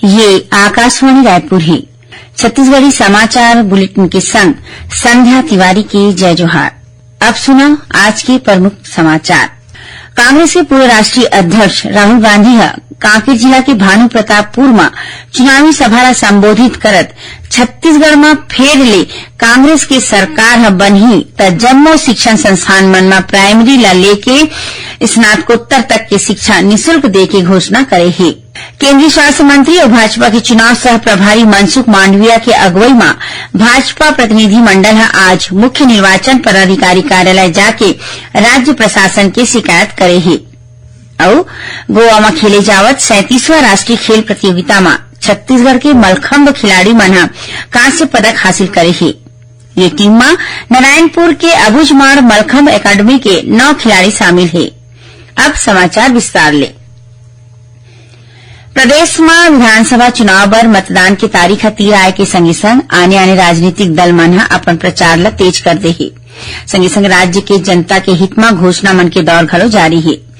ये आकाशवाणी रायपुर है। छत्तीसगढ़ी समाचार बुलेटिन के संग संध्या तिवारी की जय जोहार। अब सुनो आज के प्रमुख समाचार। कांग्रेस के पूर्व राष्ट्रीय अध्यक्ष राहुल गांधी कांकेर जिला के भानु प्रतापपुर में चुनावी सभा संबोधित करत छत्तीसगढ़ में फेर ले कांग्रेस के सरकार बनही त जम्मो शिक्षण संस्थान मन में प्राइमरी ला लेके स्नातकोत्तर तक के शिक्षा निःशुल्क दे के घोषणा करे है। केंद्रीय स्वास्थ्य मंत्री और भाजपा के चुनाव सह प्रभारी मनसुख मांडविया के अगुवाई में भाजपा प्रतिनिधि मंडल आज मुख्य निर्वाचन पदाधिकारी कार्यालय जाके राज्य प्रशासन के शिकायत करे है। और गोवा में खेले जावत 37वां राष्ट्रीय खेल प्रतियोगिता में छत्तीसगढ़ के मलखंब खिलाड़ी मन कांस्य पदक हासिल करे है। ये टीम में नारायणपुर के अबुझमाड़ मलखंब एकेडमी के 9 खिलाड़ी शामिल है। अब समाचार विस्तार ले। प्रदेश में विधानसभा चुनाव बर मतदान की तारीख तीर आए के संगे संग आने राजनीतिक दल मन अपन प्रचार ला तेज कर दे है। संगे संग राज्य के जनता के हित में घोषणा मन के दौर घलो जारी है।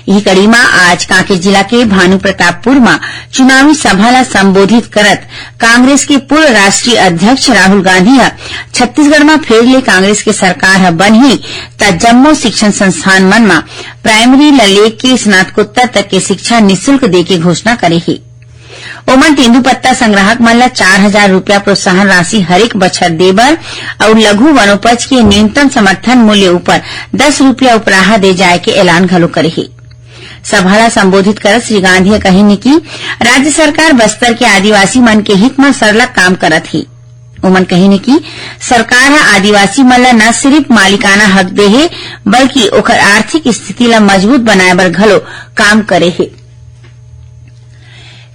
यही कड़ी में आज कांकेर जिला के भानु प्रतापपुर में चुनावी सभा ला संबोधित करत कांग्रेस के पूर्व राष्ट्रीय अध्यक्ष राहुल गांधी छत्तीसगढ़ में फेर ले कांग्रेस के सरकार बनही त जम्मो शिक्षण संस्थान मन में प्राइमरी ला लेके स्नातकोत्तर तक के शिक्षा निःशुल्क दे के घोषणा करे है। ओमन तेंदूपत्ता संग्राहक मन ला 4,000 रूपया प्रोत्साहन राशि हरेक बछर देबर और लघु वनोपज के न्यूनतम समर्थन मूल्य ऊपर 10 रूपया उपराहा दे जाए के ऐलान घलो करे है। सभा ला संबोधित करत श्री गांधी कहिन कि राज्य सरकार बस्तर के आदिवासी मन के हित में सरलग काम करत है। ओमन कहिन कि सरकार आदिवासी मन ला न सिर्फ मालिकाना हक दे है बल्कि ओकर आर्थिक स्थिति ला मजबूत बनाए बर घलो काम करे है।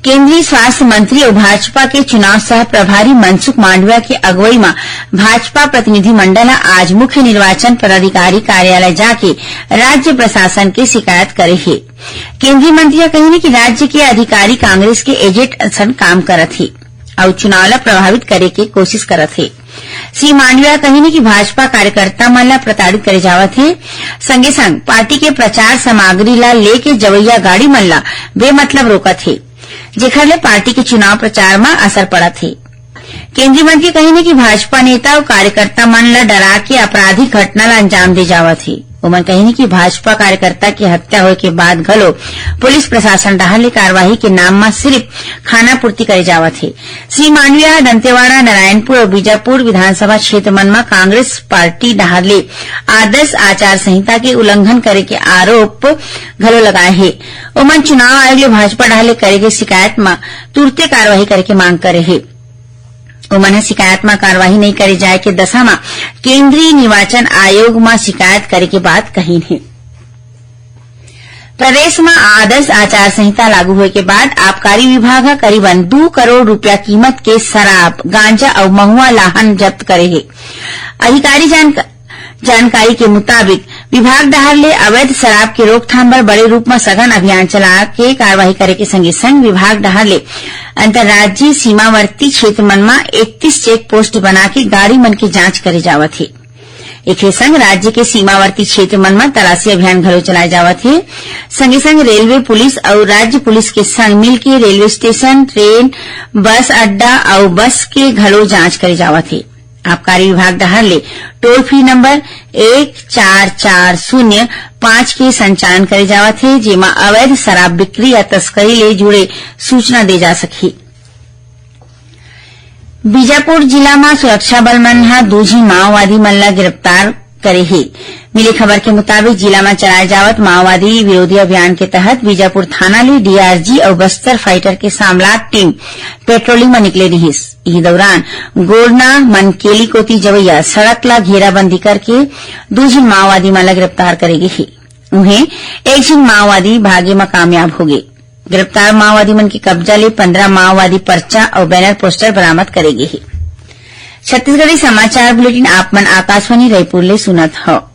केंद्रीय स्वास्थ्य मंत्री और भाजपा के चुनाव सह प्रभारी मनसुख मांडविया के अगुवाई में भाजपा प्रतिनिधि मंडल आज मुख्य निर्वाचन पदाधिकारी कार्यालय जाके राज्य प्रशासन की शिकायत करे है। केंद्रीय मंत्री कही कि राज्य के अधिकारी कांग्रेस के एजेंट असन काम करत है और चुनाव ला प्रभावित करे के कोशिश करत है। श्री मांडविया कही कि भाजपा कार्यकर्ता मन ला प्रताड़ित करे जावत है। संगे संग पार्टी के प्रचार सामग्री ला लेके जवैया गाड़ी मन ला बेमतलब रोकत है, जेखर ले पार्टी के चुनाव प्रचार में असर पड़त है। केंद्रीय मंत्री कही कि भाजपा नेता और कार्यकर्ता मन ला डरा के आपराधिक घटना ला अंजाम दे जावत है। उमन कही कि भाजपा कार्यकर्ता की हत्या होए के बाद घलो पुलिस प्रशासन डाहर कार्यवाही के नाम में सिर्फ खाना पूर्ति करे जावत है। श्री मांडविया दंतेवाड़ा, नारायणपुर और बीजापुर विधानसभा क्षेत्र मन में कांग्रेस पार्टी डाहर ले आदर्श आचार संहिता के उल्लंघन करे के आरोप घलो लगाए है। उमन चुनाव आयोग ले भाजपा डाहर ले करे के शिकायत में तुरंते कार्यवाही करे के मांग करे है। उमन शिकायत में कार्यवाही नहीं करे जाए के दशा में केंद्रीय निर्वाचन आयोग में शिकायत करे के बात कही है। प्रदेश में आदर्श आचार संहिता लागू होने के बाद आबकारी विभाग करीबन 2 करोड़ रुपया कीमत के शराब, गांजा और महुआ लाहन जब्त करे है। अधिकारी जानकारी के मुताबिक विभाग डाहर ले अवैध शराब के रोकथाम पर बड़े रूप में सघन अभियान चला के कार्यवाही करे के संगे संग विभाग डाहर ले अंतर्राज्यीय सीमावर्ती क्षेत्र मन में 31 चेक पोस्ट बना के गाड़ी मन की जांच करे जावत है। एक संग राज्य के सीमावर्ती क्षेत्र मन में तलाशी अभियान घलो चलाए जावत है। संगे संग रेलवे पुलिस और राज्य पुलिस के संग मिल के रेलवे स्टेशन, ट्रेन, बस अड्डा और बस के घलो जांच करे जावत है। आबकारी विभाग डाहर ले टोल फ्री नंबर 1440 के संचालन करे जावत है, जेमा अवैध शराब बिक्री या तस्करी ले जुड़े सूचना दे जा सकी। बीजापुर जिला में सुरक्षा बल मन दूजी माओवादी मन ला गिरफ्तार करे है। मिली खबर के मुताबिक जिला में चलाए जावत माओवादी विरोधी अभियान के तहत बीजापुर थाना ले डीआरजी और बस्तर फाइटर के सामलाट टीम पेट्रोलिंग में निकले रही। इसी दौरान गोरना मनकेली कोती जवैया सड़क ला घेराबंदी करके दूजी माओवादी मन ला गिरफ्तार करेगी है। उन्हें एक झन माओवादी भागे में कामयाब हो गए। गिरफ्तार माओवादी मन के कब्जा ले 15 माओवादी पर्चा और बैनर पोस्टर बरामद करेगी है। छत्तीसगढ़ी समाचार बुलेटिन आप मन आकाशवाणी रायपुर ले सुनत हो।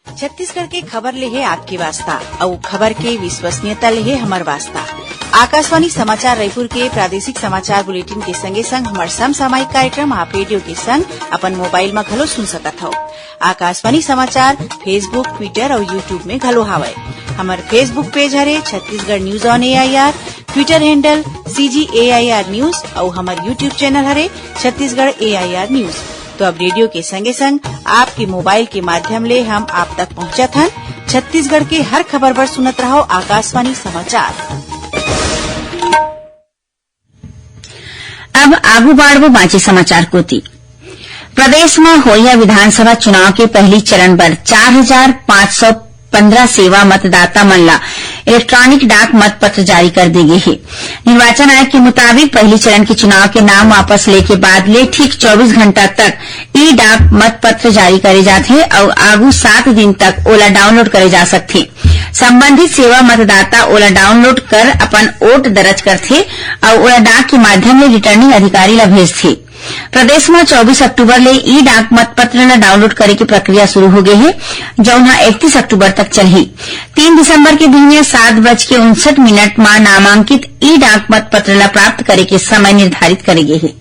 छत्तीसगढ़ के खबर ले है आपके वास्ता और खबर के विश्वसनीयता ले है हमार वास्ता। आकाशवाणी समाचार रायपुर के प्रादेशिक समाचार बुलेटिन के संगे संग हमार समसामयिक कार्यक्रम आप रेडियो के संग अपन मोबाइल में घलो सुन सकत हो। आकाशवाणी समाचार फेसबुक, ट्विटर और यूट्यूब में घलो हावय। हमार फेसबुक पेज हरे Chhattisgarh news on AIR, Twitter handle CGAIR news और हमार यूट्यूब चैनल हरे छत्तीसगढ़ AIR न्यूज। तो अब रेडियो के संगे संग आपके मोबाइल के माध्यम ले हम आप तक पहुंचत हन। छत्तीसगढ़ के हर खबर पर सुनत रहो आकाशवाणी समाचार। अब आगू बाढ़ बाँचे समाचार कोती। प्रदेश में होइया विधानसभा चुनाव के पहली चरण बर 4,515 सेवा मतदाता मन ला इलेक्ट्रॉनिक डाक मत पत्र जारी कर दे गे हे। निर्वाचन आयोग के मुताबिक पहली चरण के चुनाव के नाम वापस ले के बाद ले ठीक 24 घंटा तक ई डाक मत पत्र जारी करे जाथे और आगू 7 दिन तक ओला डाउनलोड करे जा सकथे। संबंधित सेवा मतदाता ओला डाउनलोड कर अपन वोट दर्ज करथे और ओला डाक के माध्यम ले रिटर्निंग अधिकारी ला भेजथे। प्रदेश में 24 अक्टूबर ले ई डाक मतपत्र ला डाउनलोड करे की प्रक्रिया शुरू हो गई है, जौन 31 अक्टूबर तक चलही। 3 दिसंबर के दिन 7:59 में नामांकित ई डाक मतपत्र ला प्राप्त करे के समय निर्धारित करे गए है।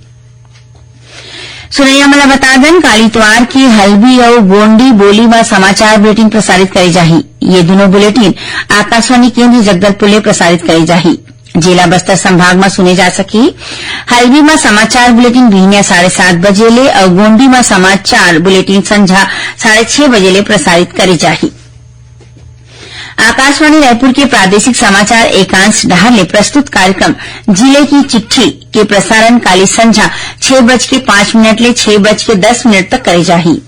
सुनैया मला बता दें काली इतवार की हल्बी और गोंडी बोली व समाचार बुलेटिन प्रसारित करे जाही। ये दोनों बुलेटिन आकाशवाणी केंद्र जगदलपुर ले प्रसारित करे जाही। जिला बस्तर संभाग में सुने जा सकी। हल्बी में समाचार बुलेटिन बिहनिया 7:30 बजे ले और गोंडी में समाचार बुलेटिन संझा 6:30 बजे ले प्रसारित करे जाही। आकाशवाणी रायपुर के प्रादेशिक समाचार एकांश डहार ले प्रस्तुत कार्यक्रम जिले की चिट्ठी के प्रसारण काली संझा 6:05 ले 6:10 तक करे जाही।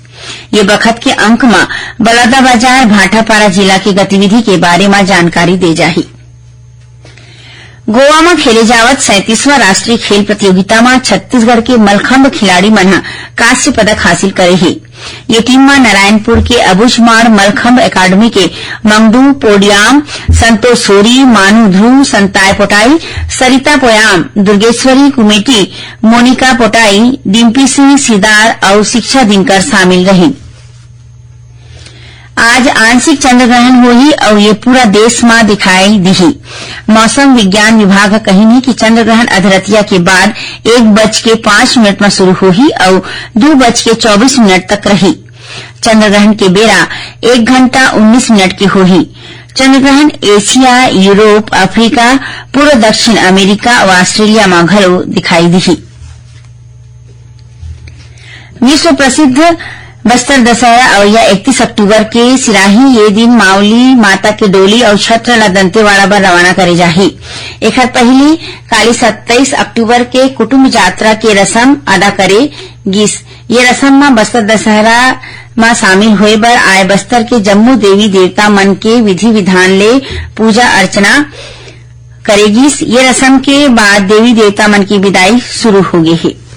ये बखत के अंक में बलौदाबाजार भाटापारा जिला की गतिविधि के बारे में जानकारी दे जाही। गोवा में खेले जावत 37वां राष्ट्रीय खेल प्रतियोगिता में छत्तीसगढ़ के मलखंभ खिलाड़ी मन कांस्य पदक हासिल करे हे। ये टीम में नारायणपुर के अबुझमाड़ मलखंभ अकादमी के मंगडू पोडियाम, संतोष सोरी, मानू ध्रुव, संताय पोटाई, सरिता पोयाम, दुर्गेश्वरी कुमेटी, मोनिका पोटाई, डिम्पी सिंह सिदार और शिक्षा दिनकर शामिल रही। आज आंशिक चंद्रग्रहण होही और ये पूरा देश में दिखाई दिही। मौसम विज्ञान विभाग का कहनी कि चंद्रग्रहण अधरतिया के बाद 1:05 में शुरू होही और 2:24 तक रही। चंद्रग्रहण के बेरा 1 घंटा 19 मिनट के होही। चंद्रग्रहण एशिया, यूरोप, अफ्रीका, पूर्व दक्षिण अमेरिका और ऑस्ट्रेलिया में घलो दिखाई दिही। विश्व प्रसिद्ध बस्तर दशहरा और 31 अक्टूबर के सिराही ये दिन मावली माता के डोली और छत्र ला दंतेवाड़ा बर रवाना करे जाही। एक पहली काली 27 अक्टूबर के कुटुंब यात्रा के रस्म अदा करे गिस। ये रस्म में बस्तर दशहरा में शामिल होए बर आए बस्तर के जम्मू देवी देवता मन के विधि विधान ले पूजा अर्चना करेगिस। ये रस्म के बाद देवी देवता मन की विदाई शुरू हो गई है।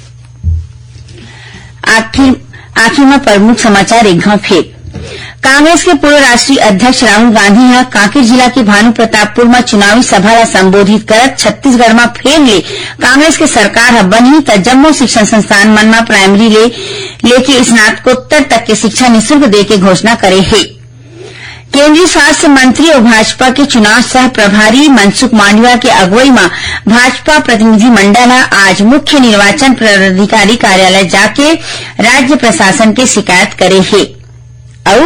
आखिर में प्रमुख समाचार एक घाव फिर। कांग्रेस के पूर्व राष्ट्रीय अध्यक्ष राहुल गांधी यहां कांकेर जिला के भानु प्रतापपुर में चुनावी सभा ला संबोधित करत छत्तीसगढ़ में फेर ले कांग्रेस के सरकार ह बनी त जम्मू शिक्षण संस्थान मन में प्राइमरी लेके स्नातकोत्तर तक के शिक्षा निःशुल्क दे के घोषणा करे है। केंद्रीय स्वास्थ्य मंत्री और भाजपा के चुनाव सह प्रभारी मनसुख मांडविया के अगुवाई में भाजपा प्रतिनिधि मंडल आज मुख्य निर्वाचन पदाधिकारी कार्यालय जाके राज्य प्रशासन के शिकायत करे है और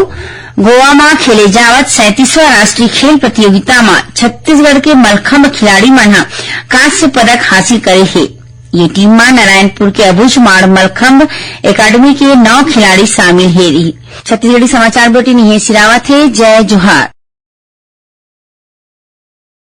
गोवा में खेले जावत 37वां राष्ट्रीय खेल प्रतियोगिता में छत्तीसगढ़ के मलखंभ खिलाड़ी मन कांस्य पदक हासिल करे है। ये टीम में नारायणपुर के अबुझमाड़ मलखंभ अकादमी के 9 खिलाड़ी शामिल है। छत्तीसगढ़ी समाचार बुलेटिन यही सिरावत है। जय जोहार।